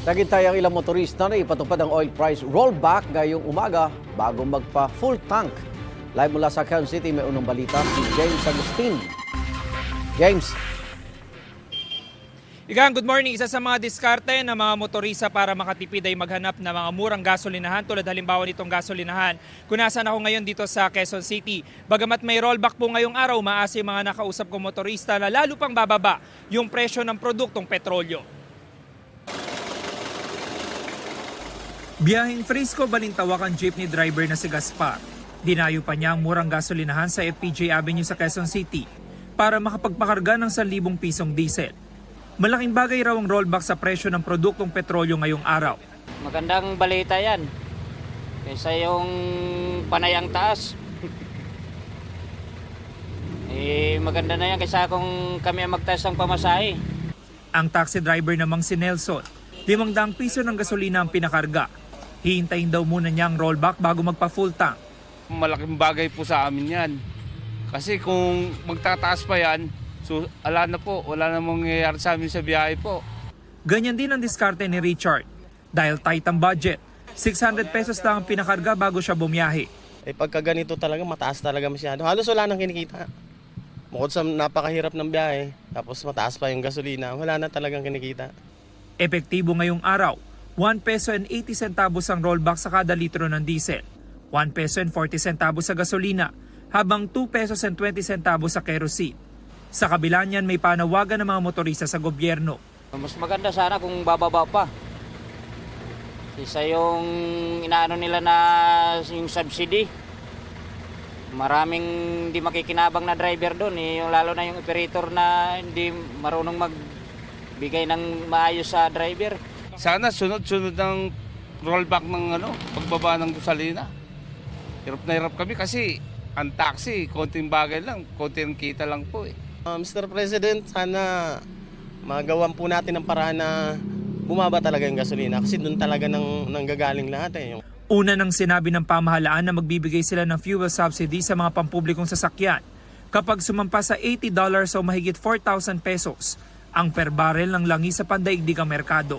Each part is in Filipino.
Naghintay ang ilang motorista na ipatupad ang oil price rollback ngayong umaga bago magpa full tank. Live mula sa Quezon City, may unang balita si James Agustin. James. Igang, good morning. Isa sa mga diskarte ng mga motorista para makatipid ay maghanap ng mga murang gasolinahan tulad halimbawa nitong gasolinahan. Kung nasaan ako ngayon dito sa Quezon City. Bagamat may rollback po ngayong araw, maasa yung mga nakausap kong motorista na lalo pang bababa yung presyo ng produktong petrolyo. Biyaheng Frisco, Balintawak ang jeepney driver na si Gaspar. Dinayo pa niya ang murang gasolinahan sa FPJ Avenue sa Quezon City para makapagpakarga ng 1,000 pisong diesel. Malaking bagay raw ang rollback sa presyo ng produktong petrolyo ngayong araw. Magandang balita yan. Kaysa yung panay ang taas. Maganda na yan kaysa kung kami ang magtaas ng pamasahe. Ang taxi driver namang si Nelson, 500 piso ng gasolina ang pinakarga. Hihintayin daw muna niya ang rollback bago magpa full tank. Malaking bagay po sa amin yan. Kasi kung magtataas pa yan, so, ala na po, wala na mangyayari sa amin sa biyahe po. Ganyan din ang diskarte ni Richard. Dahil tight ang budget, 600 pesos lang ang pinakarga bago siya bumiyahe. Pagka ganito talaga, mataas talaga masyado. Halos wala nang kinikita. Bukod sa napakahirap ng biyahe, tapos mataas pa yung gasolina, wala na talagang kinikita. Epektibo ngayong araw, 1 peso and 80 centavos ang rollback sa kada litro ng diesel, 1 peso and 40 centavos sa gasolina, habang 2 pesos and 20 centavos sa kerosene. Sa kabila niyan, may panawagan ng mga motorista sa gobyerno. Mas maganda sana kung bababa pa. Kaysa yung inaano nila na yung subsidy. Maraming hindi makikinabang na driver doon. Yung lalo na yung operator na hindi marunong magbigay ng maayos sa driver. Sana sunod-sunod ng rollback ng pagbaba ng gasolina. Hirap na hirap kami kasi ang taxi, konting bagay lang, konting kita lang po eh. Mr. President, sana magawan po natin ng paraan na bumaba talaga yung gasolina kasi doon talaga nanggagaling lahat eh. Una nang sinabi ng pamahalaan na magbibigay sila ng fuel subsidy sa mga pampublikong sasakyan kapag sumampa sa $80 o mahigit 4,000 pesos ang per barrel ng langis sa pandaigdigang merkado.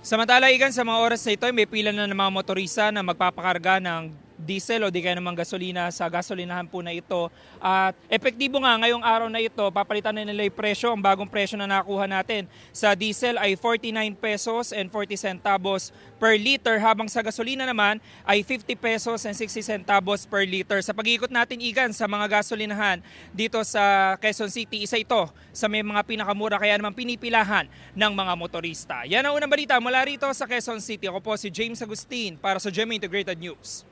Samantala, Igan, sa mga oras na ito, may pila na ng mga motorista na magpapakarga ng diesel o di kaya namang gasolina sa gasolinahan po na ito. At epektibo nga ngayong araw na ito, papalitan na nila yung presyo. Ang bagong presyo na nakuha natin sa diesel ay 49 pesos and 40 centavos per liter, habang sa gasolina naman ay 50 pesos and 60 centavos per liter. Sa pag-iikot natin, Igan, sa mga gasolinahan dito sa Quezon City, isa ito sa may mga pinakamura kaya naman pinipilahan ng mga motorista. Yan ang unang balita mula rito sa Quezon City. Ako po si James Agustin para sa GMA Integrated News.